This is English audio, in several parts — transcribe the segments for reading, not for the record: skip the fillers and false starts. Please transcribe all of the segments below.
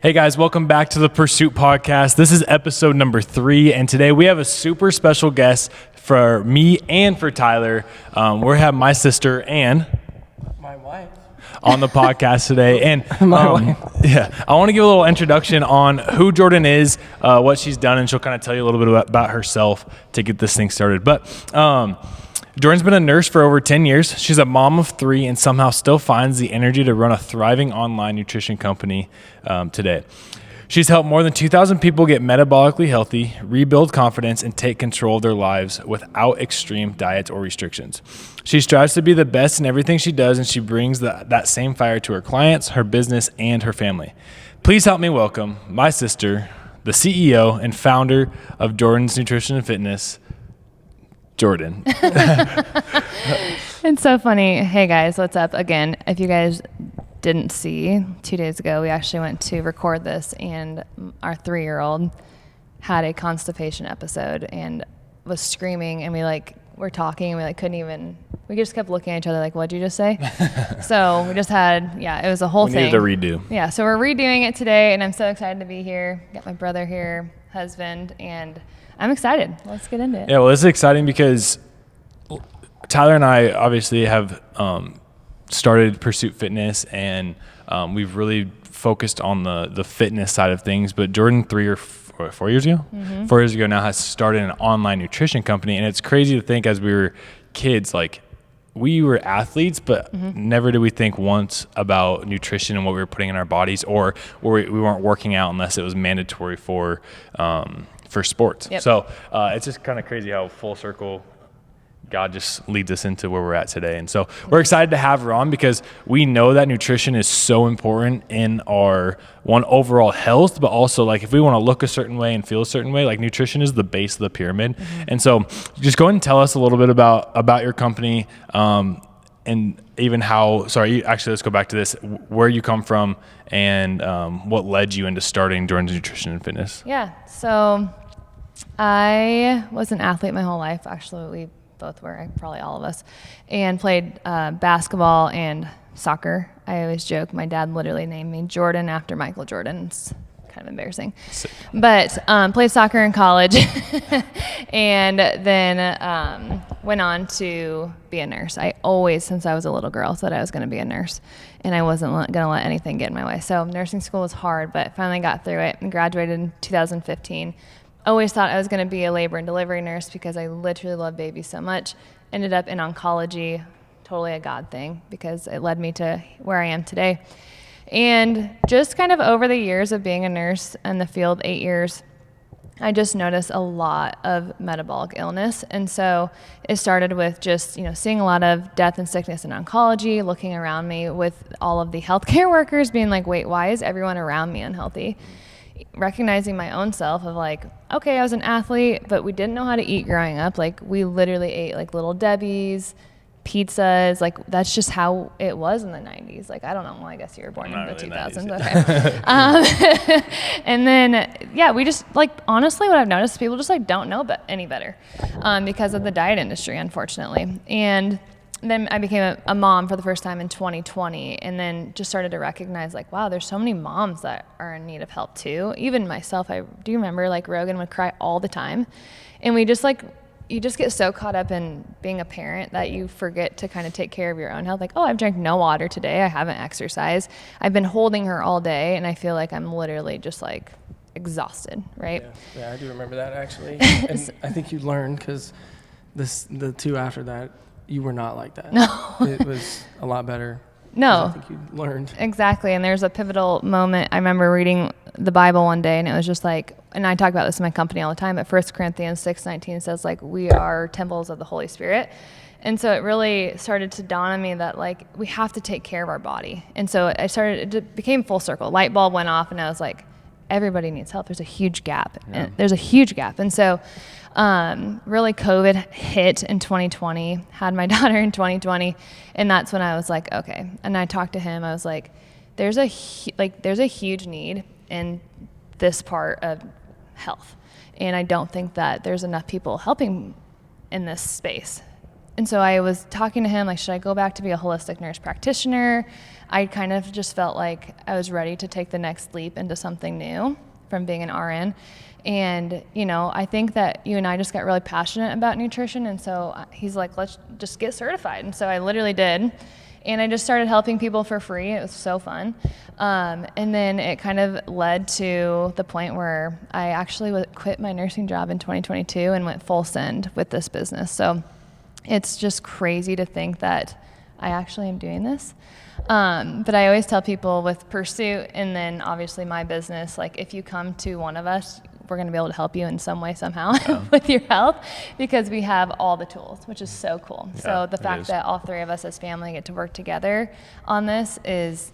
Hey guys, welcome back to the Pursuit Podcast. This is episode number 3, and today we have a super special guest for me and for Tyler. We have my sister Ann, my wife, on the podcast today. And wife. Yeah, I want to give a little introduction on who Jordan is, what she's done, and she'll kind of tell you a little bit about herself to get this thing started. But Jordan's been a nurse for over 10 years. She's a mom of 3 and somehow still finds the energy to run a thriving online nutrition company today. She's helped more than 2,000 people get metabolically healthy, rebuild confidence, and take control of their lives without extreme diets or restrictions. She strives to be the best in everything she does, and she brings that same fire to her clients, her business, and her family. Please help me welcome my sister, the CEO and founder of Jordan's Nutrition and Fitness, Jordan. It's so funny. Hey guys, what's up? Again, if you guys didn't see, 2 days ago, we actually went to record this, and our 3-year-old had a constipation episode and was screaming, and we were talking, and we just kept looking at each other like, what'd you just say? So we just had, it was a whole thing. We needed a redo. Yeah, so we're redoing it today, and I'm so excited to be here. Got my brother here, husband, and I'm excited. Let's get into it. Yeah, well, this is exciting because Tyler and I obviously have started Pursuit Fitness, and we've really focused on the fitness side of things. But Jordan, 4 years ago, 4 years ago now, has started an online nutrition company. And it's crazy to think, as we were kids, like, we were athletes, but never did we think once about nutrition and what we were putting in our bodies, or we weren't working out unless it was mandatory for sports. Yep. So it's just kind of crazy how full circle God just leads us into where we're at today. And so we're excited to have her on because we know that nutrition is so important in our overall health, but also, like, if we want to look a certain way and feel a certain way, like, nutrition is the base of the pyramid. And so just go ahead and tell us a little bit about your company, and even let's go back to this, where you come from and what led you into starting Jordan's Nutrition and Fitness. Yeah. So I was an athlete my whole life. Actually, we both were, probably all of us, and played basketball and soccer. I always joke, my dad literally named me Jordan after Michael Jordan. It's kind of embarrassing. But played soccer in college and then went on to be a nurse. I always, since I was a little girl, said I was going to be a nurse, and I wasn't going to let anything get in my way. So nursing school was hard, but finally got through it and graduated in 2015. Always thought I was going to be a labor and delivery nurse because I literally love babies so much. Ended up in oncology, totally a God thing, because it led me to where I am today. And just kind of over the years of being a nurse in the field, 8 years, I just noticed a lot of metabolic illness. And so it started with just, seeing a lot of death and sickness in oncology, looking around me with all of the healthcare workers being like, wait, why is everyone around me unhealthy? Recognizing my own self of like, okay, I was an athlete, but we didn't know how to eat growing up. Like, we literally ate like Little Debbie's, pizzas. Like, that's just how it was in the 90s. Like, I don't know. Well, I guess you were born in the 2000s. Okay. And then, we just, like, honestly, what I've noticed is people just like don't know any better because of the diet industry, unfortunately. And then I became a mom for the first time in 2020, and then just started to recognize, like, wow, there's so many moms that are in need of help too. Even myself, I do remember, like, Rogan would cry all the time, and you just get so caught up in being a parent that you forget to kind of take care of your own health. Like, oh, I've drank no water today, I haven't exercised, I've been holding her all day, and I feel like I'm literally just like exhausted, right? Yeah, I do remember that actually. And I think you learned, because the 2 after that, you were not like that. No. It was a lot better. No. I think you learned. Exactly. And there's a pivotal moment. I remember reading the Bible one day, and it was just like, and I talk about this in my company all the time, but 1 Corinthians 6:19 says, like, we are temples of the Holy Spirit. And so it really started to dawn on me that, like, we have to take care of our body. And so it became full circle. Light bulb went off, and I was like, everybody needs help. There's a huge gap. Yeah. And there's a huge gap. And so really COVID hit in 2020, had my daughter in 2020. And that's when I was like, okay. And I talked to him. I was like, there's a huge need in this part of health. And I don't think that there's enough people helping in this space. and so I was talking to him, like, should I go back to be a holistic nurse practitioner? I kind of just felt like I was ready to take the next leap into something new from being an RN. And, you know, I think that you and I just got really passionate about nutrition. And so he's like, let's just get certified. And so I literally did. And I just started helping people for free. It was so fun. And then it kind of led to the point where I actually quit my nursing job in 2022 and went full send with this business. So it's just crazy to think that I actually am doing this. But I always tell people with Pursuit and then obviously my business, like if you come to one of us, we're going to be able to help you in some way, somehow with your health because we have all the tools, which is so cool. Yeah, so the fact that all three of us as family get to work together on this is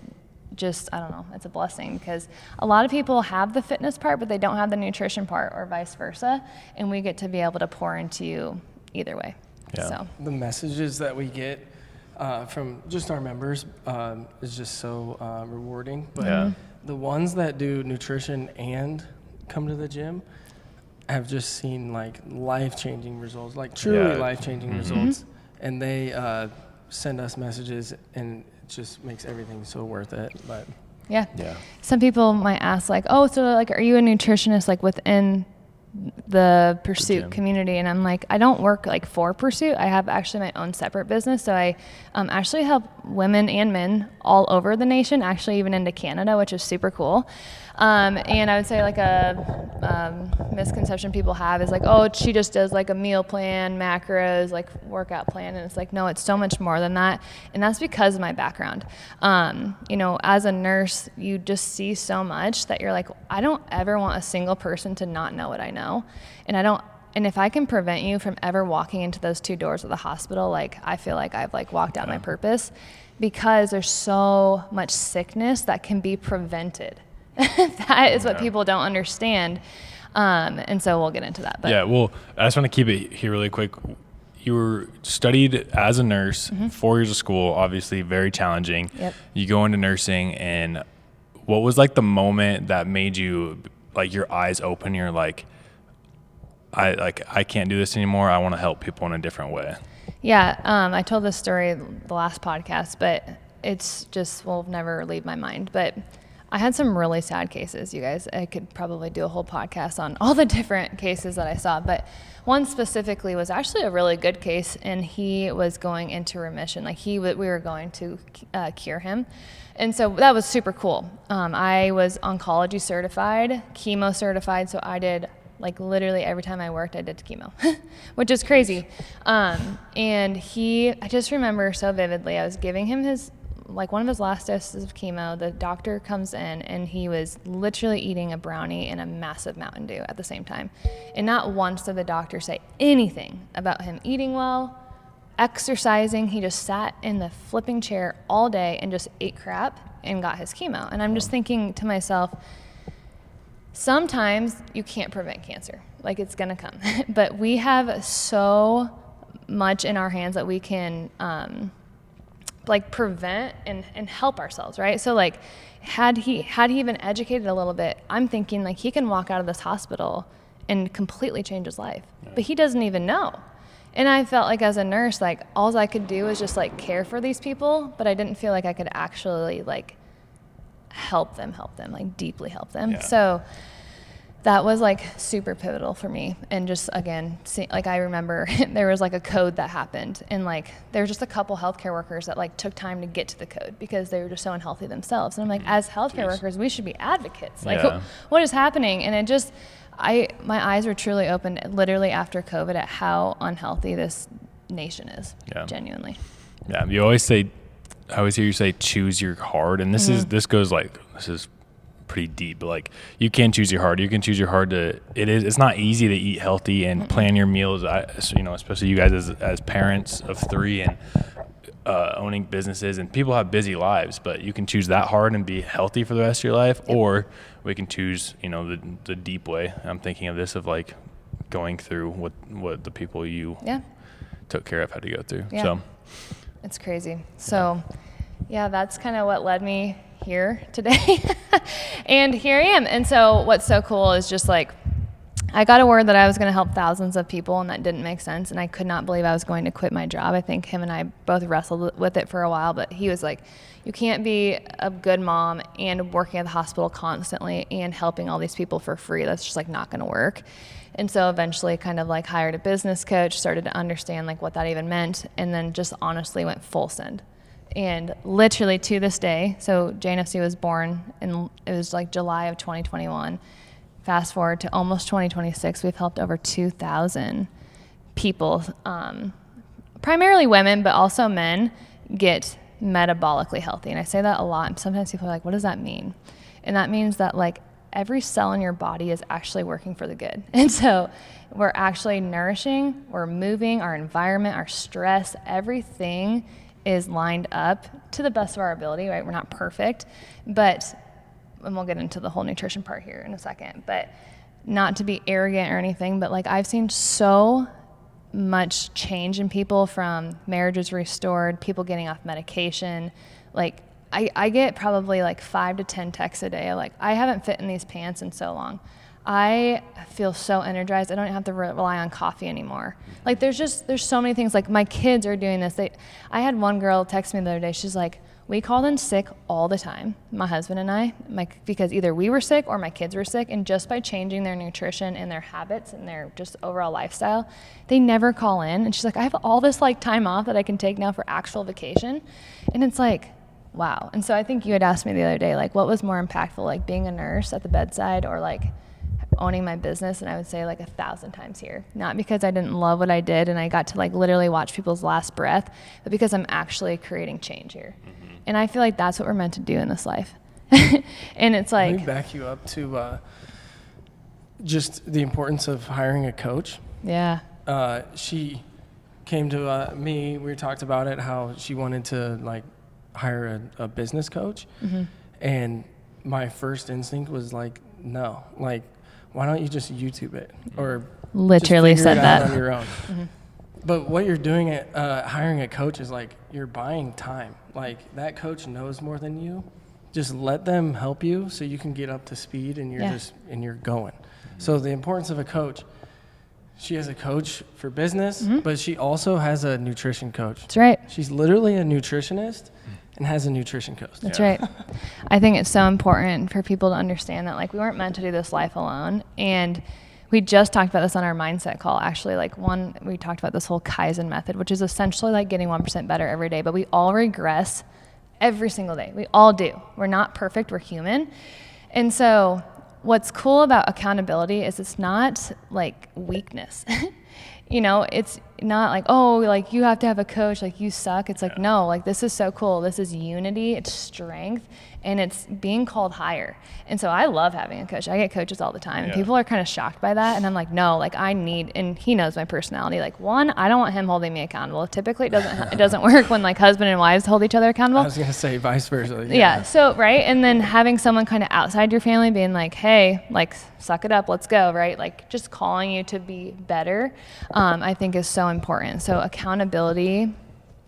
just, I don't know, it's a blessing because a lot of people have the fitness part, but they don't have the nutrition part or vice versa. And we get to be able to pour into you either way. Yeah. So the messages that we get from just our members is just so rewarding. But the ones that do nutrition and come to the gym have just seen like life-changing results, like truly life-changing results. And they send us messages and it just makes everything so worth it. But some people might ask like, oh, so like, are you a nutritionist like within the Pursuit community? And I'm like, I don't work like for Pursuit. I have actually my own separate business. So I actually help women and men all over the nation, actually even into Canada, which is super cool. And I would say like a misconception people have is like, oh, she just does like a meal plan, macros, like workout plan. And it's like, no, it's so much more than that. And that's because of my background. You know, as a nurse, you just see so much that you're like, I don't ever want a single person to not know what I know. And if I can prevent you from ever walking into those two doors of the hospital, like I feel like I've like walked out my purpose because there's so much sickness that can be prevented. That is what people don't understand. And so we'll get into that. But. Yeah, well, I just want to keep it here really quick. You were studied as a nurse, 4 years of school, obviously very challenging. Yep. You go into nursing, and what was like the moment that made you, like your eyes open, you're like, I can't do this anymore. I want to help people in a different way. Yeah, I told this story the last podcast, but it's just will never leave my mind. But I had some really sad cases, you guys. I could probably do a whole podcast on all the different cases that I saw, but one specifically was actually a really good case, and he was going into remission. Like we were going to cure him, and so that was super cool. I was oncology certified, chemo certified, so I did like literally every time I worked, I did chemo, which is crazy. And I just remember so vividly, I was giving him one of his last doses of chemo. The doctor comes in and he was literally eating a brownie and a massive Mountain Dew at the same time. And not once did the doctor say anything about him eating well, exercising. He just sat in the flipping chair all day and just ate crap and got his chemo. And I'm just thinking to myself, sometimes you can't prevent cancer. Like it's gonna come. But we have so much in our hands that we can like prevent and help ourselves, right? So like had he been educated a little bit, I'm thinking like he can walk out of this hospital and completely change his life. But he doesn't even know. And I felt like as a nurse, like all I could do was just like care for these people, but I didn't feel like I could actually like help them, like deeply help them. Yeah. So that was like super pivotal for me. And just again, like I remember there was like a code that happened, and like there were just a couple healthcare workers that like took time to get to the code because they were just so unhealthy themselves. And I'm like, as healthcare workers, we should be advocates. Like what is happening? And it just, my eyes were truly opened literally after COVID at how unhealthy this nation is. Yeah. Genuinely. Yeah. I always hear you say, choose your hard. And this is pretty deep, but like you can choose your hard. You can choose your hard it's not easy to eat healthy and plan your meals. Especially you guys as parents of 3 and owning businesses, and people have busy lives, but you can choose that hard and be healthy for the rest of your life. Yep. Or we can choose, the deep way. I'm thinking of this of like going through what the people you took care of had to go through. Yeah. So it's crazy. So that's kind of what led me here today. And here I am. And so what's so cool is just like, I got a word that I was going to help thousands of people, and that didn't make sense. And I could not believe I was going to quit my job. I think him and I both wrestled with it for a while, but he was like, you can't be a good mom and working at the hospital constantly and helping all these people for free. That's just like not going to work. And so eventually kind of like hired a business coach, started to understand like what that even meant, and then just honestly went full send. And literally to this day, so JNFC was born in, it was like July of 2021. Fast forward to almost 2026, we've helped over 2,000 people, primarily women, but also men, get metabolically healthy. And I say that a lot. Sometimes people are like, what does that mean? And that means that like every cell in your body is actually working for the good. And so we're actually nourishing, we're moving, our environment, our stress, everything is lined up to the best of our ability, right? We're not perfect, but, and we'll get into the whole nutrition part here in a second, but not to be arrogant or anything, but like I've seen so much change in people, from marriages restored, people getting off medication. Like I get probably like 5 to 10 texts a day. Like, I haven't fit in these pants in so long. I feel so energized. I don't have to rely on coffee anymore. Like there's so many things. Like my kids are doing this. I had one girl text me the other day. She's like, we called in sick all the time, my husband and I, because either we were sick or my kids were sick, and just by changing their nutrition and their habits and their just overall lifestyle, they never call in. And she's like, I have all this like time off that I can take now for actual vacation. And it's like, wow. And so I think you had asked me the other day, like, what was more impactful, like being a nurse at the bedside or like owning my business? And I would say like 1,000 times here. Not because I didn't love what I did and I got to like literally watch people's last breath, but because I'm actually creating change here. Mm-hmm. And I feel like that's what we're meant to do in this life. And it's like, let me back you up to just the importance of hiring a coach. Yeah. She came to me, we talked about it, how she wanted to like hire a business coach. Mm-hmm. And my first instinct was like, no, like, why don't you just YouTube it or literally just said it that out on your own? Mm-hmm. But what you're doing at hiring a coach is like you're buying time. Like that coach knows more than you. Just let them help you so you can get up to speed and you're going. So the importance of a coach. She has a coach for business, mm-hmm. but she also has a nutrition coach. That's right. She's literally a nutritionist and has a nutrition coach. That's right. I think it's so important for people to understand that like we weren't meant to do this life alone. And we just talked about this on our mindset call. Actually, we talked about this whole Kaizen method, which is essentially like getting 1% better every day, but we all regress every single day. We all do. We're not perfect. We're human. And so what's cool about accountability is it's not like weakness. You know, it's not like, oh, like you have to have a coach, like you suck. It's like, no, like this is so cool. This is unity, it's strength, and it's being called higher. And so I love having a coach. I get coaches all the time. And people are kind of shocked by that. And I'm like, no, like I need, and he knows my personality. Like one, I don't want him holding me accountable. Typically it doesn't work when like husband and wives hold each other accountable. I was going to say vice versa. Yeah. So, right. And then having someone kind of outside your family being like, hey, like suck it up, let's go. Right. Like just calling you to be better, I think is so important. So accountability,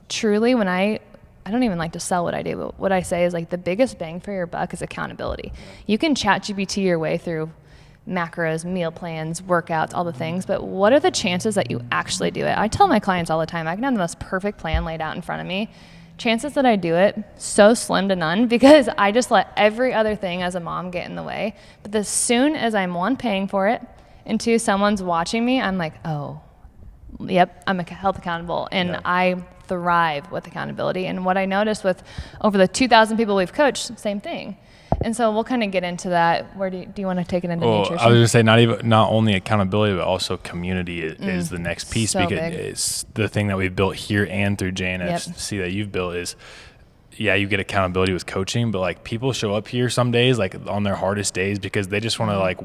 truly, when I don't even like to sell what I do, but what I say is like the biggest bang for your buck is accountability. You can ChatGPT your way through macros, meal plans, workouts, all the things, but what are the chances that you actually do it? I tell my clients all the time, I can have the most perfect plan laid out in front of me. Chances that I do it, so slim to none, because I just let every other thing as a mom get in the way. But as soon as I'm one, paying for it, and two, someone's watching me, I'm like, oh, yep, I'm health accountable, and I thrive with accountability. And what I noticed with over the 2,000 people we've coached, same thing. And so we'll kind of get into that. Where do you want to take it into nutrition? I was going to say not only accountability, but also community is the next piece, so because big. It's the thing that we've built here and through JNFC that you've built is, you get accountability with coaching, but like people show up here some days, like on their hardest days, because they just want to like,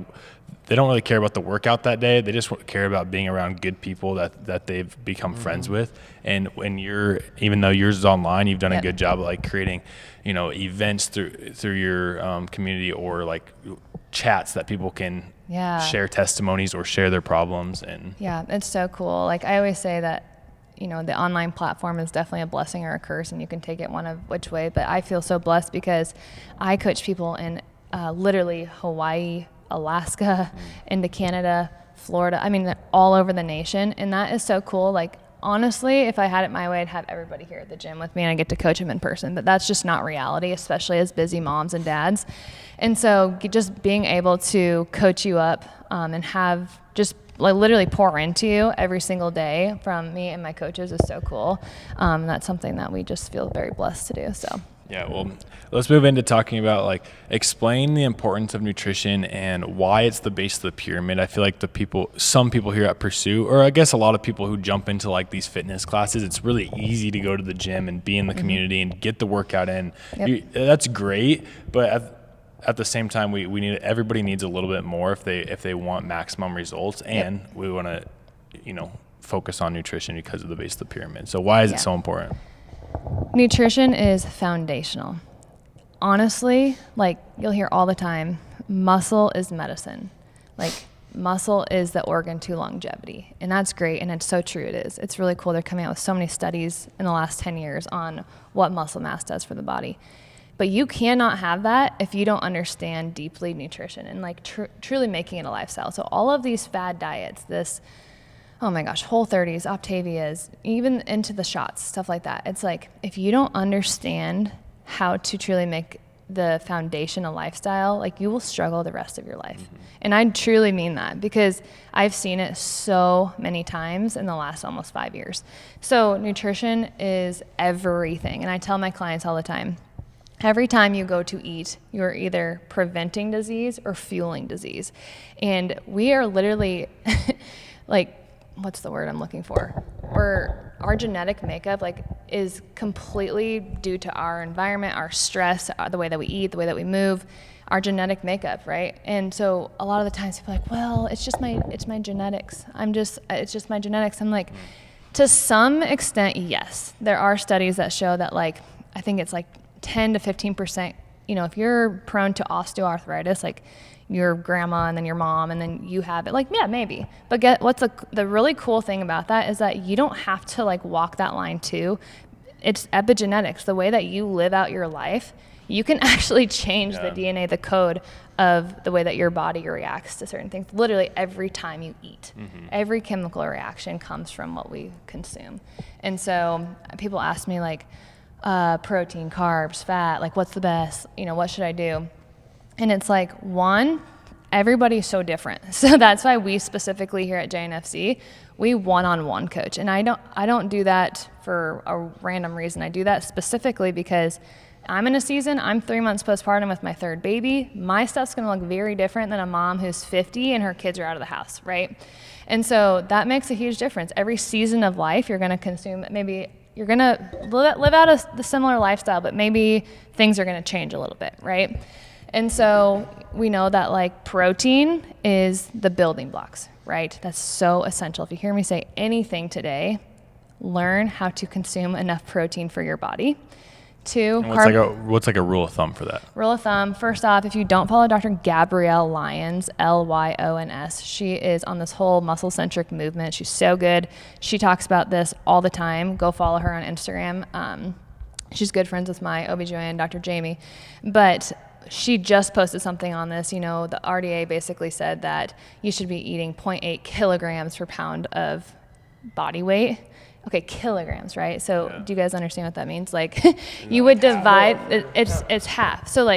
they don't really care about the workout that day. They just care about being around good people that they've become friends with. And when even though yours is online, you've done a good job of like creating, events through your community, or like chats that people can share testimonies or share their problems. And it's so cool. Like I always say that, the online platform is definitely a blessing or a curse, and you can take it one of which way. But I feel so blessed because I coach people in literally Hawaii, Alaska, into Canada, Florida. I mean, all over the nation. And that is so cool. Like, honestly, if I had it my way, I'd have everybody here at the gym with me and I get to coach them in person. But that's just not reality, especially as busy moms and dads. And so just being able to coach you up and have just like literally pour into you every single day from me and my coaches is so cool. That's something that we just feel very blessed to do. So. Yeah, well, let's move into talking about like explain the importance of nutrition and why it's the base of the pyramid. I feel like some people here at Pursuit, or I guess a lot of people who jump into like these fitness classes, it's really easy to go to the gym and be in the community and get the workout in. Yep. That's great, but at the same time, we need everybody needs a little bit more if they want maximum results, and we want to, focus on nutrition because of the base of the pyramid. So why is it so important? Nutrition is foundational. Honestly, like you'll hear all the time, muscle is medicine. Like muscle is the organ to longevity. And that's great. And it's so true. It is. It's really cool. They're coming out with so many studies in the last 10 years on what muscle mass does for the body. But you cannot have that if you don't understand deeply nutrition and like truly making it a lifestyle. So all of these fad diets, oh my gosh, Whole30s, Optavias, even into the shots, stuff like that. It's like, if you don't understand how to truly make the foundation a lifestyle, like you will struggle the rest of your life. Mm-hmm. And I truly mean that because I've seen it so many times in the last almost 5 years. So nutrition is everything. And I tell my clients all the time, every time you go to eat, you're either preventing disease or fueling disease. And we are literally like, what's the word I'm looking for? Our genetic makeup is completely due to our environment, our stress, the way that we eat, the way that we move, our genetic makeup, right? And so a lot of the times people are like, well, it's my genetics. It's just my genetics. I'm like, to some extent, yes. There are studies that show that I think it's 10 to 15%, if you're prone to osteoarthritis, like your grandma and then your mom and then you have it, yeah, maybe. But what's the really cool thing about that is that you don't have to walk that line too. It's epigenetics. The way that you live out your life, you can actually change the DNA, the code of the way that your body reacts to certain things. Literally every time you eat, every chemical reaction comes from what we consume. And so people ask me protein, carbs, fat, what's the best, what should I do? And it's one, everybody's so different. So that's why we specifically here at JNFC, we one-on-one coach. And I don't do that for a random reason. I do that specifically because I'm in a season, I'm 3 months postpartum with my third baby. My stuff's gonna look very different than a mom who's 50 and her kids are out of the house, right? And so that makes a huge difference. Every season of life, you're gonna consume, maybe you're gonna live out the similar lifestyle, but maybe things are gonna change a little bit, right? And so we know that protein is the building blocks, right? That's so essential. If you hear me say anything today, learn how to consume enough protein for your body. 2, what's a rule of thumb for that? Rule of thumb, first off, if you don't follow Dr. Gabrielle Lyons, Lyons, she is on this whole muscle-centric movement. She's so good. She talks about this all the time. Go follow her on Instagram. She's good friends with my OBGYN, Dr. Jamie. But she just posted something on this. The RDA basically said that you should be eating 0.8 kilograms per pound of body weight. Okay, kilograms, right? So do you guys understand what that means? You would divide, it's half. So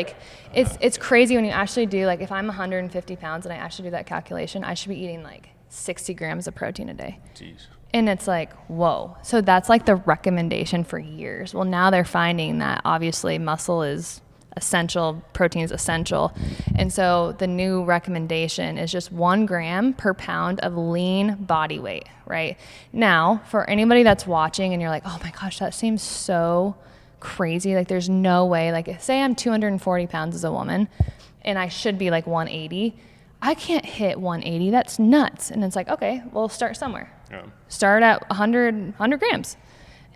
it's crazy when you actually do, if I'm 150 pounds and I actually do that calculation, I should be eating 60 grams of protein a day. Jeez. And it's whoa. So that's the recommendation for years. Well, now they're finding that obviously muscle is essential, protein is essential. And so the new recommendation is just 1 gram per pound of lean body weight, right? Now, for anybody that's watching and you're like, oh my gosh, that seems so crazy. There's no way, say I'm 240 pounds as a woman and I should be 180. I can't hit 180. That's nuts. And it's okay, well, start somewhere. Yeah. Start at 100 grams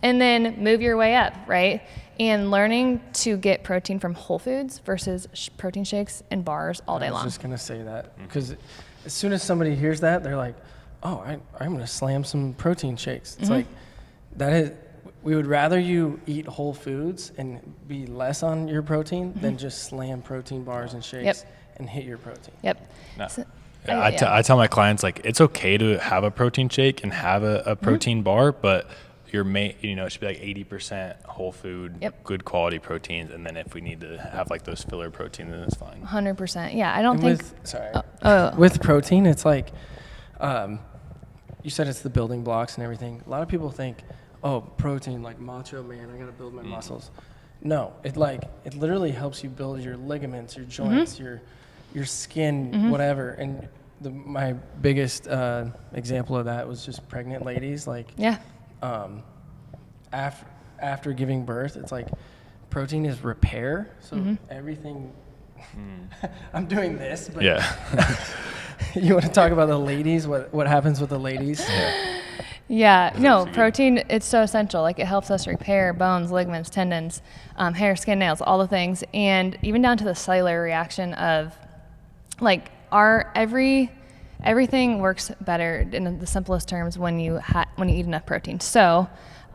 and then move your way up, right? And learning to get protein from whole foods versus protein shakes and bars all day long. I was just going to say that because as soon as somebody hears that, they're like, oh, I'm going to slam some protein shakes. It's we would rather you eat whole foods and be less on your protein than just slam protein bars and shakes and hit your protein. Yep. No. I tell my clients, like, it's okay to have a protein shake and have a protein bar, but it should be like 80% whole food, good quality proteins. And then if we need to have like those filler proteins, then it's fine. 100%. Yeah. I don't think. With protein, it's like, you said it's the building blocks and everything. A lot of people think, oh, protein, like macho man, I got to build my muscles. No, it literally helps you build your ligaments, your joints, your skin, whatever. And my biggest example of that was just pregnant ladies. After giving birth, it's like protein is repair. So everything. I'm doing this, but you want to talk about the ladies? What happens with the ladies? Yeah, no, protein, it's so essential. Like, it helps us repair bones, ligaments, tendons, hair, skin, nails, all the things. And even down to the cellular reaction of, like, everything works better in the simplest terms when you eat enough protein. So,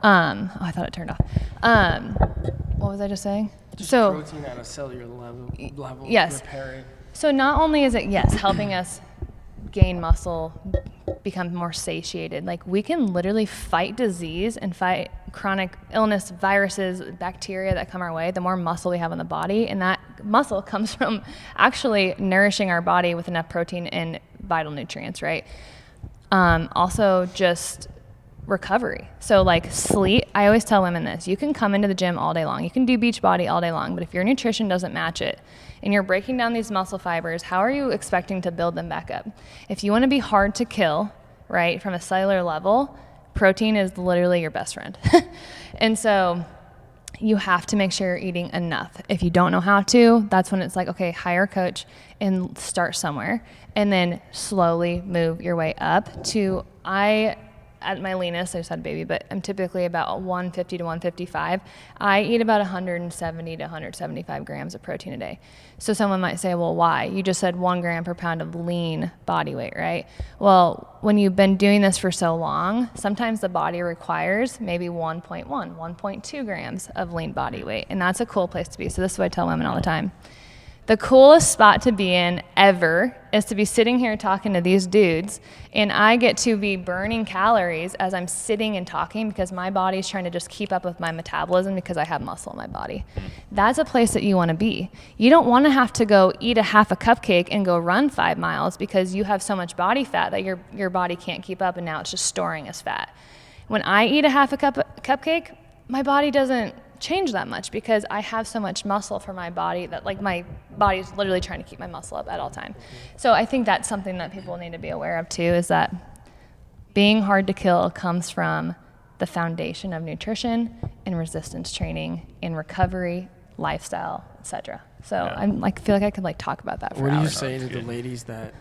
I thought it turned off. What was I just saying? Just protein at a cellular level yes. repairing. So not only is it, helping us gain muscle, become more satiated. Like, we can literally fight disease and fight chronic illness, viruses, bacteria that come our way, the more muscle we have in the body. And that muscle comes from actually nourishing our body with enough protein and vital nutrients, right? Also just recovery. So like sleep, I always tell women this, you can come into the gym all day long. You can do beach body all day long, but if your nutrition doesn't match it and you're breaking down these muscle fibers, how are you expecting to build them back up? If you want to be hard to kill, right, from a cellular level, protein is literally your best friend. And so you have to make sure you're eating enough. If you don't know how to, that's when it's like, okay, hire a coach and start somewhere and then slowly move your way up to, at my leanest, I just had a baby, but I'm typically about 150 to 155. I eat about 170 to 175 grams of protein a day. So someone might say, well, why? You just said 1 gram per pound of lean body weight, right? Well, when you've been doing this for so long, sometimes the body requires maybe 1.1, 1.2 grams of lean body weight. And that's a cool place to be. So this is what I tell women all the time. The coolest spot to be in ever is to be sitting here talking to these dudes, and I get to be burning calories as I'm sitting and talking because my body's trying to just keep up with my metabolism because I have muscle in my body. That's a place that you want to be. You don't want to have to go eat a half a cupcake and go run 5 miles because you have so much body fat that your body can't keep up, and now it's just storing as fat. When I eat a half a cupcake, my body doesn't change that much because I have so much muscle for my body that like my body's literally trying to keep my muscle up at all time. So I think that's something that people need to be aware of too, is that being hard to kill comes from the foundation of nutrition and resistance training and recovery, lifestyle, etc. So I'm like, feel like I could like talk about that for hours. What do you say to the ladies that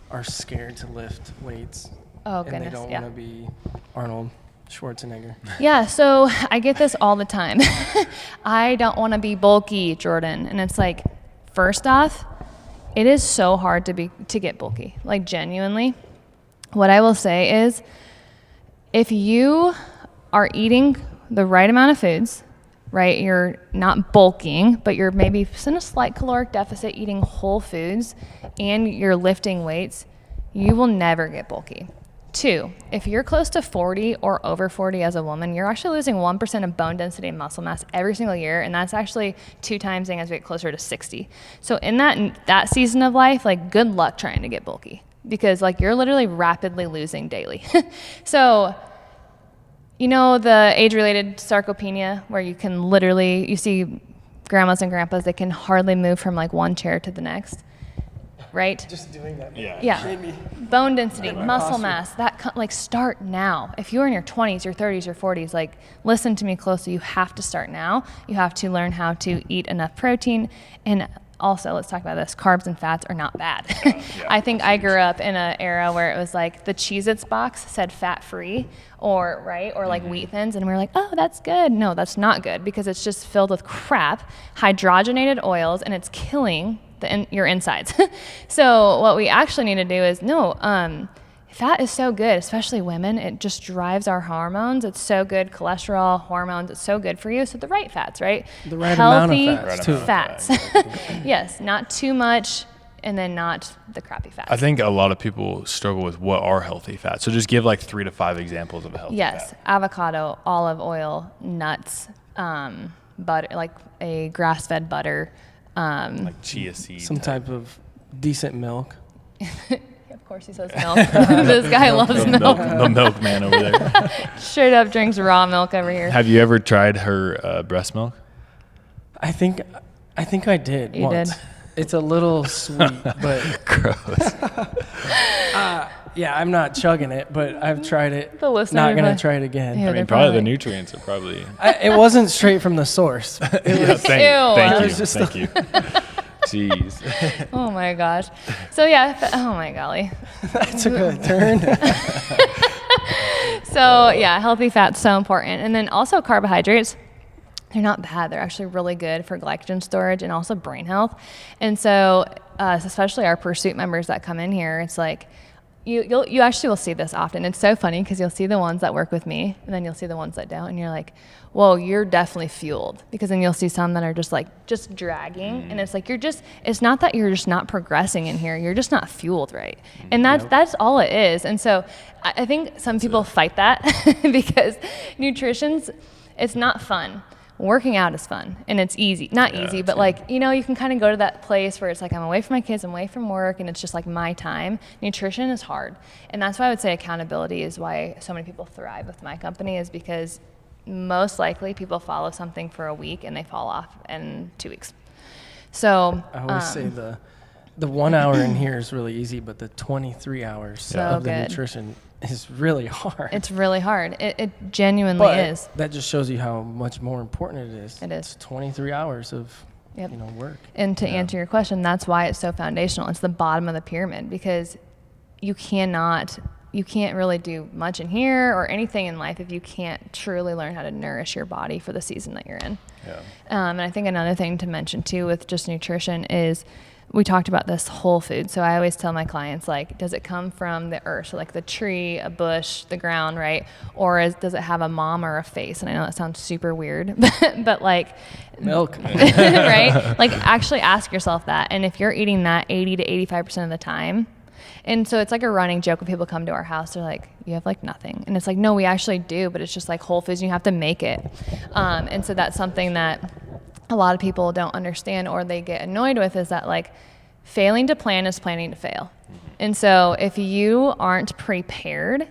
are scared to lift weights? Oh, and goodness, they don't want to be Arnold Schwarzenegger? Yeah, so I get this all the time. I don't want to be bulky, Jordan. And it's like, first off, it is so hard to get bulky. Like, genuinely. What I will say is, if you are eating the right amount of foods, right, you're not bulking, but you're maybe in a slight caloric deficit eating whole foods, and you're lifting weights, you will never get bulky. 2, if you're close to 40 or over 40 as a woman, you're actually losing 1% of bone density and muscle mass every single year, and that's actually 2 times as we get closer to 60. So in that season of life, like, good luck trying to get bulky, because like you're literally rapidly losing daily. So, you know, the age-related sarcopenia, where you can literally, you see grandmas and grandpas, they can hardly move from like one chair to the next. Right? Just doing that. Yeah. Bone density, muscle mass, like, start now. If you're in your 20s, your 30s, your 40s, like, listen to me closely. You have to start now. You have to learn how to eat enough protein. And also, let's talk about this. Carbs and fats are not bad. I think I grew up in an era where it was like the Cheez-Its box said fat-free or like Wheat Thins, and we were like, oh, that's good. No, that's not good, because it's just filled with crap, hydrogenated oils, and it's killing your insides. So what we actually need to do is, fat is so good, especially women. It just drives our hormones. It's so good. Cholesterol, hormones, it's so good for you. So the right fats, right? The right Healthy amount of fats, too. Fats. Yes, not too much and then not the crappy fats. I think a lot of people struggle with what are healthy fats. So just give like 3 to 5 examples of a healthy fat. Yes, avocado, olive oil, nuts, butter, like a grass-fed butter. Like chia seeds. Some type of decent milk. Of course he says milk. This guy loves milk. The milkman over there. Straight up drinks raw milk over here. Have you ever tried her breast milk? I think I did You once. did? It's a little sweet, but Gross. yeah, I'm not chugging it, but I've tried it. The listener Not gonna probably- try it again. Yeah. I they're mean, probably the probably- nutrients are probably. It wasn't straight from the source. It Yeah, was, thank Ew. you. It was just Thank you. Jeez. Oh my gosh. So yeah, oh my golly. that took a turn. So yeah, healthy fat's so important. And then also carbohydrates, they're not bad. They're actually really good for glycogen storage and also brain health. And so especially our Pursuit members that come in here, it's like, you actually will see this often. It's so funny because you'll see the ones that work with me and then you'll see the ones that don't. And you're like, whoa, you're definitely fueled. Because then you'll see some that are just dragging. And it's like, it's not that you're just not progressing in here. You're just not fueled right. And that's all it is. And so I think some people fight that because it's not fun. Working out is fun and it's easy. Not easy, but like, you can kind of go to that place where it's like, I'm away from my kids, I'm away from work, and it's just like my time. Nutrition is hard. And that's why I would say accountability is why so many people thrive with my company, is because most likely people follow something for a week and they fall off in 2 weeks. So I always say the 1 hour in here is really easy, but the 23 hours of the good. nutrition is really hard. it's really hard. It genuinely But is. that just shows you how much more important it is. It is. It's 23 hours of Yep. work. And to answer your question, that's why it's so foundational. It's the bottom of the pyramid because you can't really do much in here or anything in life if you can't truly learn how to nourish your body for the season that you're in. Yeah. And I think another thing to mention too with just nutrition is we talked about this whole food. So I always tell my clients, like, does it come from the earth? So like the tree, a bush, the ground, right? Or does it have a mom or a face? And I know that sounds super weird, but like Milk. right? Like actually ask yourself that. And if you're eating that 80 to 85% of the time, and so it's like a running joke when people come to our house, they're like, you have like nothing. And it's like, no, we actually do, but it's just like whole foods and you have to make it. And so that's something that a lot of people don't understand or they get annoyed with, is that like failing to plan is planning to fail. And so if you aren't prepared,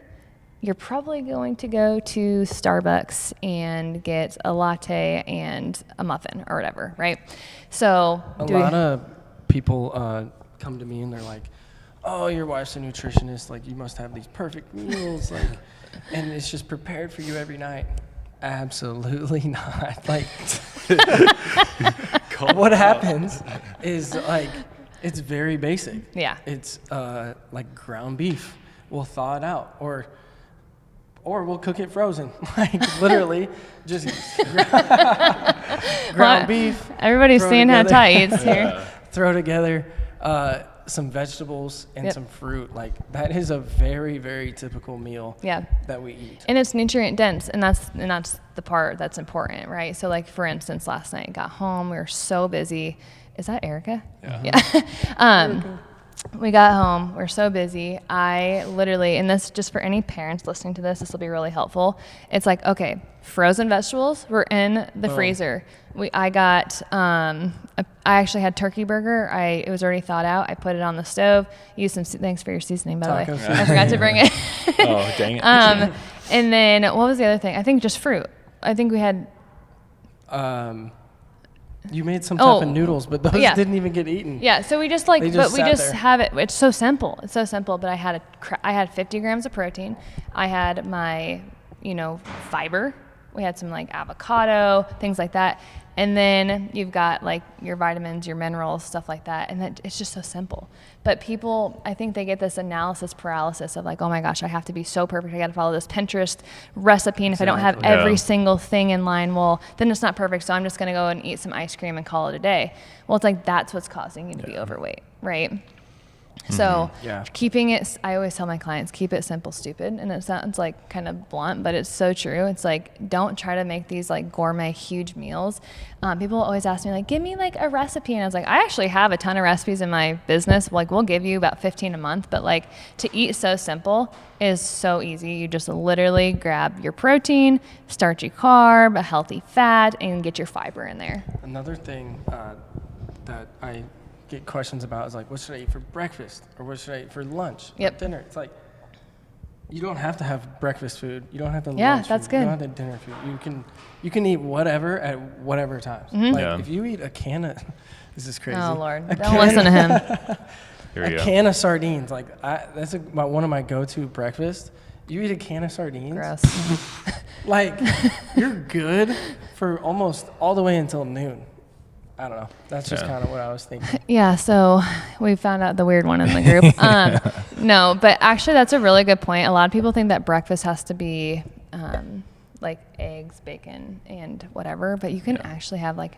you're probably going to go to Starbucks and get a latte and a muffin or whatever, right? So A lot of people come to me and they're like, oh, your wife's a nutritionist, like you must have these perfect meals, like, and it's just prepared for you every night. Absolutely not. Like, what happens is like, it's very basic. Yeah. It's like ground beef. We'll thaw it out, or we'll cook it frozen. Like literally, just ground beef. Everybody's throw seeing how together- tight it's here. Throw together some vegetables and Yep. some fruit. Like that is a very, very typical meal Yeah. that we eat. And it's nutrient dense, and that's the part that's important, right? So like for instance, last night I got home, we were so busy. Is that Erica? Yeah. We got home, we're so busy. I literally, and this just for any parents listening to this will be really helpful. It's like, okay, frozen vegetables were in the freezer. I actually had turkey burger. It was already thawed out. I put it on the stove. Used some. Thanks for your seasoning, by the way. Taco I forgot to bring it. Oh, dang it. And then what was the other thing? I think just fruit. I think we had. You made some type of noodles, but those yeah. didn't even get eaten. Yeah, so we just They just sat there. have it. It's so simple. It's so simple. But I had 50 grams of protein. I had my, fiber. We had some like avocado, things like that. And then you've got like your vitamins, your minerals, stuff like that. And it's just so simple. But people, I think they get this analysis paralysis of like, oh my gosh, I have to be so perfect. I got to follow this Pinterest recipe. And if I don't have every single thing in line, well, then it's not perfect. So I'm just going to go and eat some ice cream and call it a day. Well, it's like that's what's causing you to be overweight, right? So Yeah. keeping it, I always tell my clients, keep it simple, stupid. And it sounds like kind of blunt, but it's so true. It's like, don't try to make these like gourmet, huge meals. People always ask me like, give me like a recipe. And I was like, I actually have a ton of recipes in my business. Like we'll give you about 15 a month, but like to eat so simple is so easy. You just literally grab your protein, starchy carb, a healthy fat, and get your fiber in there. Another thing that I get questions about is like, what should I eat for breakfast, or what should I eat for lunch, or dinner? It's like, you don't have to have breakfast food. You don't have to lunch that's food. good. You don't have to dinner food. You can eat whatever at whatever times. Like if you eat a can of, this is crazy. Oh Lord, don't listen to him. Here we go. Can of sardines, like that's one of my go-to breakfast. You eat a can of sardines, Gross. like you're good for almost all the way until noon. I don't know. That's just kind of what I was thinking. Yeah, so we found out the weird one in the group. No, but actually that's a really good point. A lot of people think that breakfast has to be like eggs, bacon, and whatever, but you can actually have like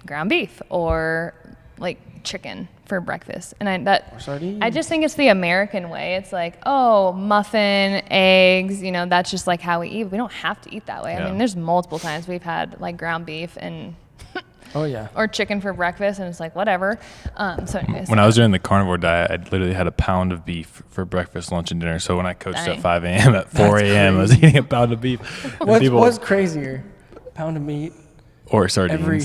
ground beef or like chicken for breakfast. And I just think it's the American way. It's like, oh, muffin, eggs, that's just like how we eat. We don't have to eat that way. I mean, there's multiple times we've had like ground beef and oh yeah, or chicken for breakfast, and it's like whatever. So anyways, when I was doing the carnivore diet, I literally had a pound of beef for breakfast, lunch, and dinner. So when I coached at 5 a.m., at 4 a.m., I was eating a pound of beef. What's crazier, pound of meat or sardines? Every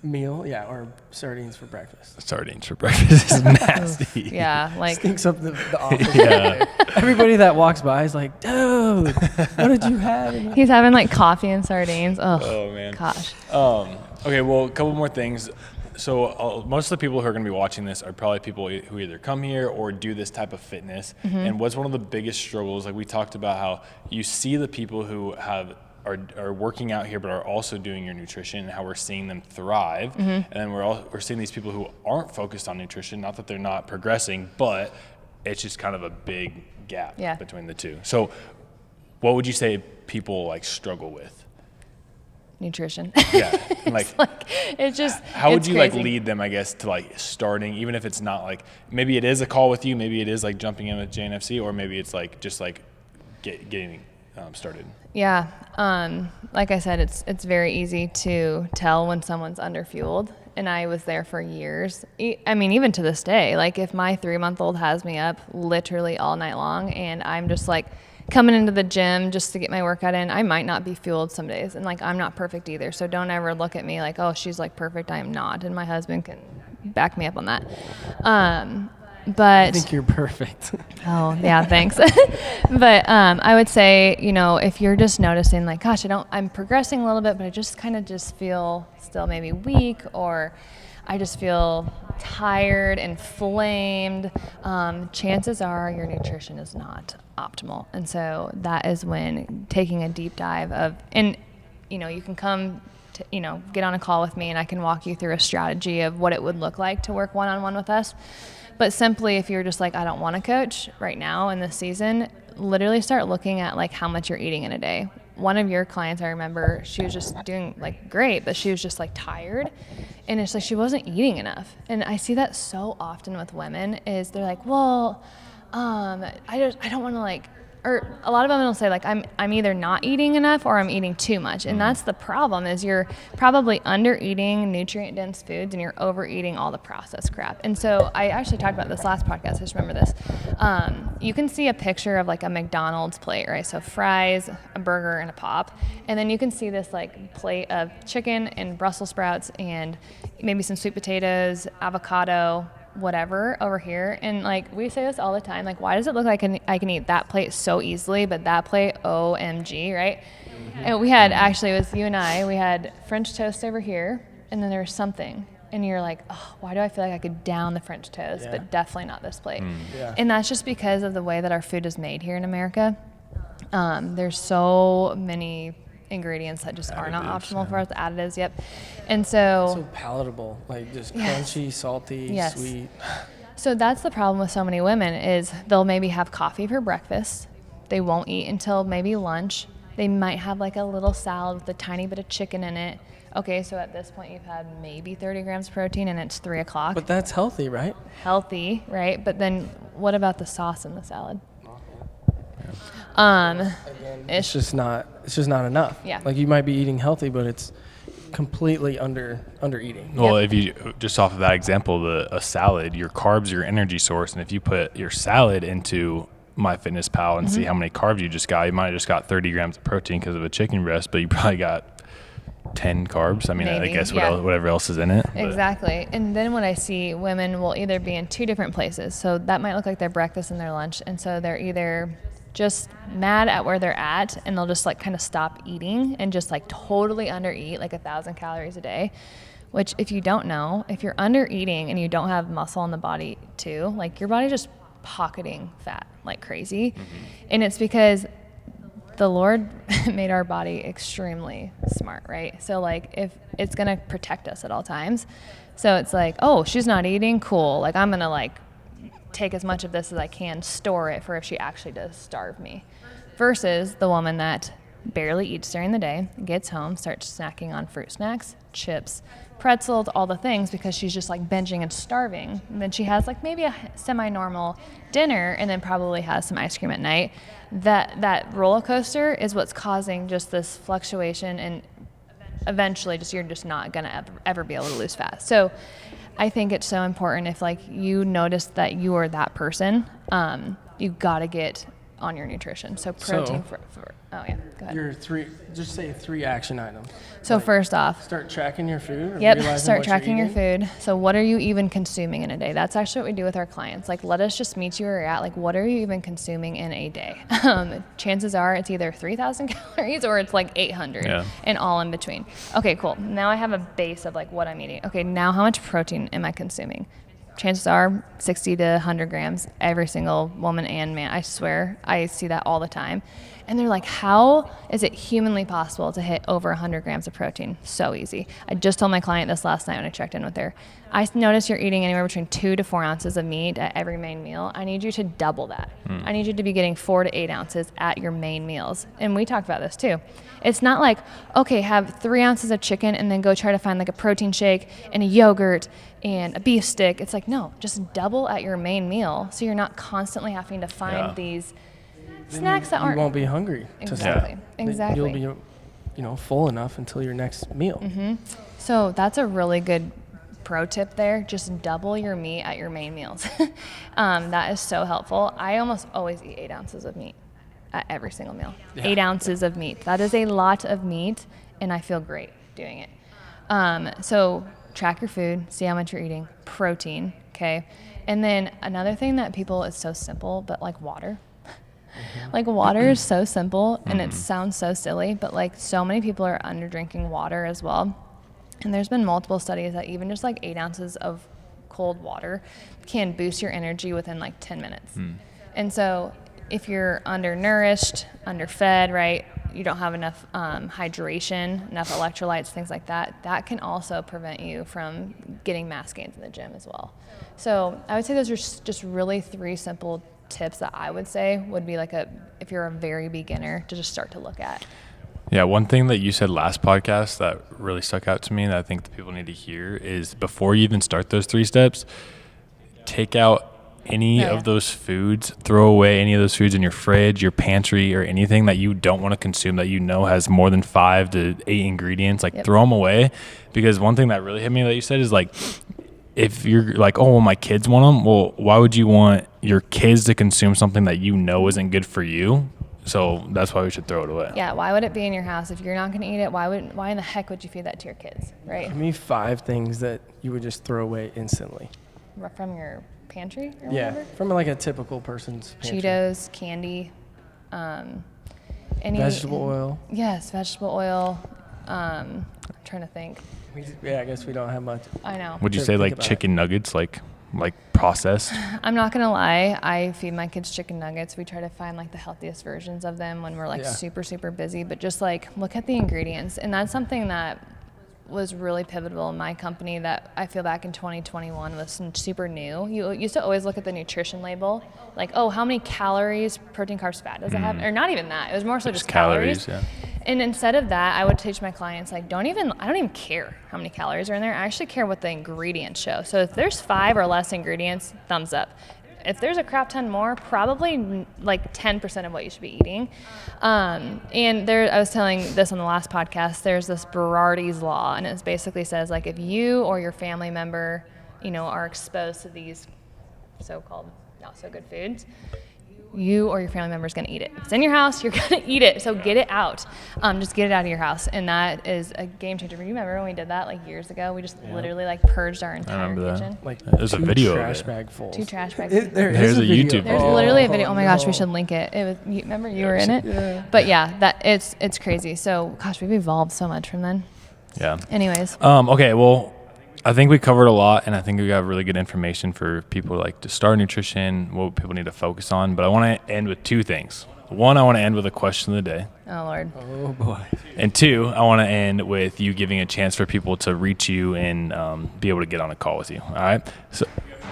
meal, or sardines for breakfast. Sardines for breakfast is nasty. Yeah, like stinks up the office. Yeah. Everybody that walks by is like, dude, what did you have? He's having like coffee and sardines. Oh man, gosh. Okay, well, a couple more things. So most of the people who are going to be watching this are probably people who either come here or do this type of fitness. Mm-hmm. And what's one of the biggest struggles, like we talked about how you see the people who are working out here but are also doing your nutrition and how we're seeing them thrive. Mm-hmm. And then we're seeing these people who aren't focused on nutrition, not that they're not progressing, but it's just kind of a big gap between the two. So what would you say people like struggle with? Nutrition. Yeah. Like it's just how would you crazy. like lead them, I guess, to like starting, even if it's not like, maybe it is a call with you, maybe it is like jumping in with JNFC, or maybe it's like just like getting started. Yeah. Like I said, it's very easy to tell when someone's underfueled, and I was there for years. I mean, even to this day, like if my 3-month-old has me up literally all night long and I'm just like coming into the gym just to get my workout in, I might not be fueled some days. And like, I'm not perfect either. So don't ever look at me like, oh, she's like perfect. I am not. And my husband can back me up on that. But I think you're perfect. Oh yeah, thanks. But I would say, if you're just noticing like, gosh, I'm progressing a little bit, but I just kind of just feel still maybe weak, or I just feel tired, inflamed, chances are your nutrition is not optimal. And so that is when taking a deep dive you can come to, get on a call with me and I can walk you through a strategy of what it would look like to work one-on-one with us. But simply, if you're just like, I don't want to coach right now in this season, literally start looking at like how much you're eating in a day. One of your clients, I remember, she was just doing like great, but she was just like tired, and it's like she wasn't eating enough. And I see that so often with women is they're like, well, I don't want to like, or a lot of women will say like, I'm either not eating enough or I'm eating too much. And that's the problem, is you're probably under eating nutrient dense foods and you're overeating all the processed crap. And so I actually talked about this last podcast. I just remember this. You can see a picture of like a McDonald's plate, right? So fries, a burger, and a pop. And then you can see this like plate of chicken and Brussels sprouts and maybe some sweet potatoes, avocado, whatever over here. And like we say this all the time, like, why does it look like I can eat that plate so easily, but that plate, OMG, right? Mm-hmm. And we had, actually it was you and I, we had French toast over here, and then there was something, and you're like, oh, why do I feel like I could down the French toast, but definitely not this plate. And that's just because of the way that our food is made here in America. There's so many ingredients that just are not optimal for us, additives, and so palatable, like just crunchy, salty, sweet. So that's the problem with so many women, is they'll maybe have coffee for breakfast, they won't eat until maybe lunch, They might have like a little salad with a tiny bit of chicken in it. Okay, so at this point you've had maybe 30 grams of protein and it's 3 o'clock. But that's healthy, right? Healthy, right? But then what about the sauce in the salad? Again, it's just not enough. Yeah. Like you might be eating healthy, but it's completely under eating. Well, if you just off of that example, a salad, your carbs, your energy source, and if you put your salad into MyFitnessPal and see how many carbs you just got, you might have just got 30 grams of protein because of a chicken breast, but you probably got 10 carbs. I mean, Maybe, I guess whatever else is in it. Exactly. And then what I see, women will either be in two different places. So that might look like their breakfast and their lunch. And so they're either just mad at where they're at and they'll just like kind of stop eating and just like totally undereat like 1,000 calories a day, which if you don't know, if you're under eating and you don't have muscle in the body too, like your body just pocketing fat like crazy. And it's because the Lord made our body extremely smart, right? So like if it's going to protect us at all times. So it's like, oh, she's not eating, cool. Like I'm going to like take as much of this as I can, store it for if she actually does starve me. Versus the woman that barely eats during the day, gets home, starts snacking on fruit snacks, chips, pretzels, all the things because she's just like binging and starving. And then she has like maybe a semi-normal dinner and then probably has some ice cream at night. That roller coaster is what's causing just this fluctuation and eventually just you're just not going to ever be able to lose fat. So I think it's so important if like you notice that you are that person, you got to get on your nutrition. So protein oh yeah, go ahead. Just say 3 action items. So like first off, start tracking your food. Start tracking your food. So what are you even consuming in a day? That's actually what we do with our clients. Like, let us just meet you where you're at. Like, what are you even consuming in a day? Chances are it's either 3,000 calories or it's like 800 and all in between. Okay, cool. Now I have a base of like what I'm eating. Okay, now how much protein am I consuming? Chances are 60 to 100 grams, every single woman and man. I swear, I see that all the time. And they're like, how is it humanly possible to hit over 100 grams of protein? So easy. I just told my client this last night when I checked in with her. I noticed you're eating anywhere between 2 to 4 ounces of meat at every main meal. I need you to double that. I need you to be getting 4 to 8 ounces at your main meals. And we talked about this too. It's not like, okay, have 3 ounces of chicken and then go try to find like a protein shake and a yogurt and a beef stick. It's like, no, just double at your main meal so you're not constantly having to find these snacks that aren't. You won't be hungry. Exactly. Exactly. You'll be, full enough until your next meal. So that's a really good pro tip there. Just double your meat at your main meals. That is so helpful. I almost always eat 8 ounces of meat at every single meal. 8 ounces of meat. That is a lot of meat, and I feel great doing it. So track your food, see how much you're eating, protein, okay? And then another thing that people, is so simple, but like water. Like water is so simple and it sounds so silly, but like so many people are under drinking water as well. And there's been multiple studies that even just like 8 ounces of cold water can boost your energy within like 10 minutes. And so if you're undernourished, underfed, right, you don't have enough hydration, enough electrolytes, things like that, that can also prevent you from getting mass gains in the gym as well. So I would say those are just really 3 simple tips that I would say would be like if you're a very beginner to just start to look at. Yeah, one thing that you said last podcast that really stuck out to me that I think the people need to hear is before you even start those 3 steps, take out any of those foods, throw away any of those foods in your fridge, your pantry, or anything that you don't want to consume that you know has more than 5 to 8 ingredients. Like throw them away, because one thing that really hit me that you said is like, if you're like, oh, well, my kids want them, well, why would you want your kids to consume something that you know isn't good for you? So that's why we should throw it away. Yeah, why would it be in your house? If you're not going to eat it, why in the heck would you feed that to your kids, right? Give me 5 things that you would just throw away instantly. From your pantry or whatever? From like a typical person's pantry. Cheetos, candy, any vegetable oil. Yes, vegetable oil. I'm trying to think. I guess we don't have much. I know. Would you say like chicken nuggets, like processed? I'm not gonna lie, I feed my kids chicken nuggets. We try to find like the healthiest versions of them when we're like super busy, but just like look at the ingredients. And that's something that was really pivotal in my company that I feel back in 2021 was super new. You used to always look at the nutrition label, like, oh, how many calories, protein, carbs, fat does it have? Or not even that. It was more so just calories. Yeah. And instead of that, I would teach my clients, like, I don't even care how many calories are in there. I actually care what the ingredients show. So if there's 5 or less ingredients, thumbs up. If there's a crap ton more, probably like 10% of what you should be eating. And I was telling this on the last podcast, there's this Berardi's law, and it basically says, like, if you or your family member, are exposed to these so-called not so good foods, you or your family member is going to eat it. If it's in your house, you're going to eat it. So get it out. Just get it out of your house. And that is a game changer. You remember when we did that like years ago? We just literally like purged our entire kitchen. Like there's a video of trash it. bag full. 2 trash bags. There's a YouTube There's video. literally a video. Oh my gosh, we should link it. Remember you were in it? Yeah. But yeah, that it's crazy. So gosh, we've evolved so much from then. Yeah. Anyways. Okay, well, I think we covered a lot, and I think we got really good information for people like to start nutrition, what people need to focus on. But I want to end with 2 things. 1, I want to end with a question of the day. Oh Lord. Oh boy. And 2, I want to end with you giving a chance for people to reach you and be able to get on a call with you. All right. So,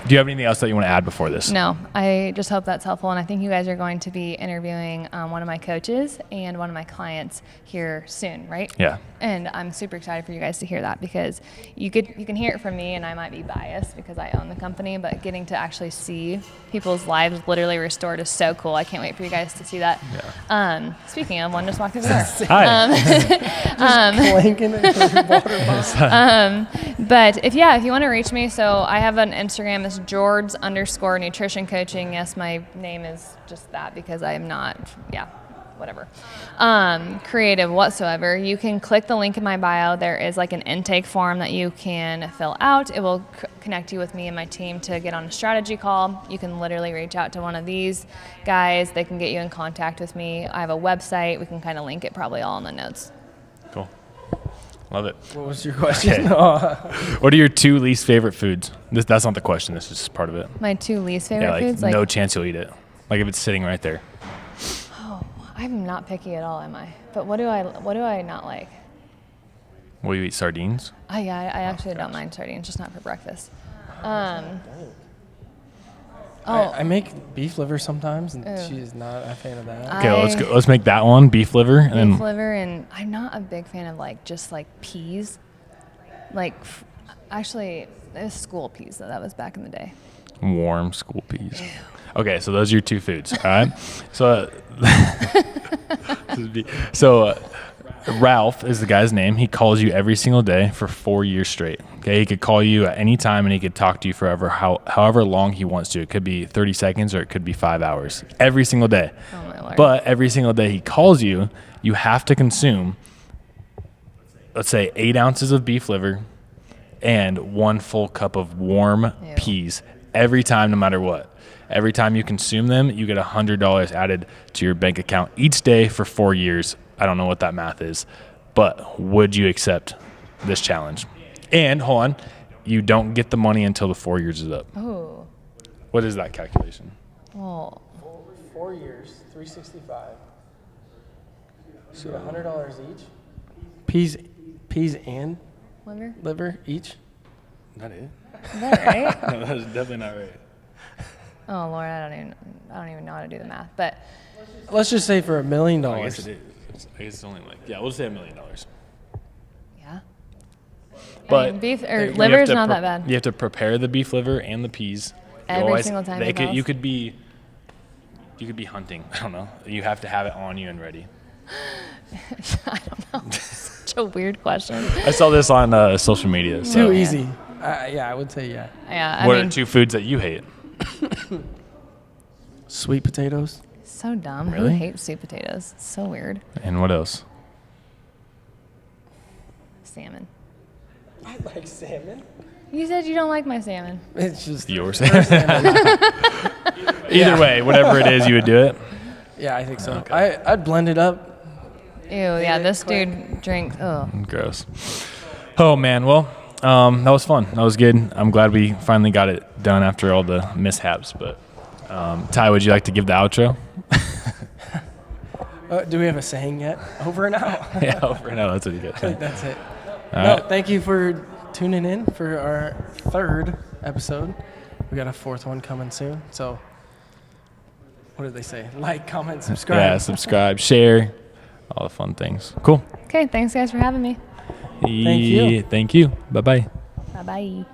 do you have anything else that you want to add before this? No, I just hope that's helpful. And I think you guys are going to be interviewing one of my coaches and one of my clients here soon, right? Yeah. And I'm super excited for you guys to hear that, because you can hear it from me, and I might be biased because I own the company, but getting to actually see people's lives literally restored is so cool. I can't wait for you guys to see that. Yeah. Speaking of, one just walked through the door. Hi. Clanking into water bottle. But if you want to reach me, so I have an Instagram. It's Jords_nutrition coaching. Yes, my name is just that because I am not, whatever, creative whatsoever. You can click the link in my bio. There is like an intake form that you can fill out. It will connect you with me and my team to get on a strategy call. You can literally reach out to one of these guys. They can get you in contact with me. I have a website. We can kind of link it probably all in the notes. Cool. Love it. What was your question? Okay. What are your 2 least favorite foods? That's not the question. This is just part of it. My 2 least favorite Yeah, foods? no chance you'll eat it. Like if it's sitting right there. I'm not picky at all, am I? But what do I not like? Will you eat sardines? I actually don't mind sardines, just not for breakfast. I make beef liver sometimes, and Ew. she's not a fan of that. Okay, let's go. Let's make that one beef liver, and Beef then liver, and I'm not a big fan of just peas. Actually, it was school peas, though. That was back in the day. warm school peas. Ew. Okay, so those are your 2 foods. All right. So Ralph is the guy's name. He calls you every single day for 4 years straight. Okay, he could call you at any time and he could talk to you forever, however long he wants to. It could be 30 seconds or it could be 5 hours. Every single day. Oh my Lord. But every single day he calls you, you have to consume, let's say, 8 ounces of beef liver and 1 full cup of warm peas every time, no matter what. Every time you consume them, you get $100 added to your bank account each day for 4 years. I don't know what that math is, but would you accept this challenge? And hold on, you don't get the money until the 4 years is up. Oh. What is that calculation? Well, 4 years, $365. So $100 each. Peas and liver each. Not it. Is that right? No, that is definitely not right. Oh Lord, I don't even know how to do the math. But Let's just say for $1 million. I guess it is. I guess it's only we'll just say $1 million. yeah. But I mean, beef or you liver have is to not that bad. You have to prepare the beef liver and the peas. Every single time he calls? You could be hunting. I don't know. You have to have it on you and ready. I don't know. Such a weird question. I saw this on social media. So. Too easy. Yeah, I would say yeah. Yeah. What are 2 foods that you hate? Sweet potatoes. So dumb. Really? Who hates sweet potatoes? It's so weird. And what else? Salmon. I like salmon. You said you don't like my salmon. It's just Yours. Either way, whatever it is, you would do it. Yeah, I think so. Okay. I'd blend it up. Ew, yeah, this dude drinks. Oh. Gross. Oh man, well, that was fun. That was good. I'm glad we finally got it done after all the mishaps. But Ty, would you like to give the outro? Do we have a saying yet? Over and out. Yeah, over and out. That's what you get. That's it. No, thank you for tuning in for our 3rd episode. We got a 4th one coming soon. So, what did they say? Like, comment, subscribe. Yeah, subscribe, share, all the fun things. Cool. Okay, thanks guys for having me. Thank you. Thank you. Bye-bye. Bye-bye.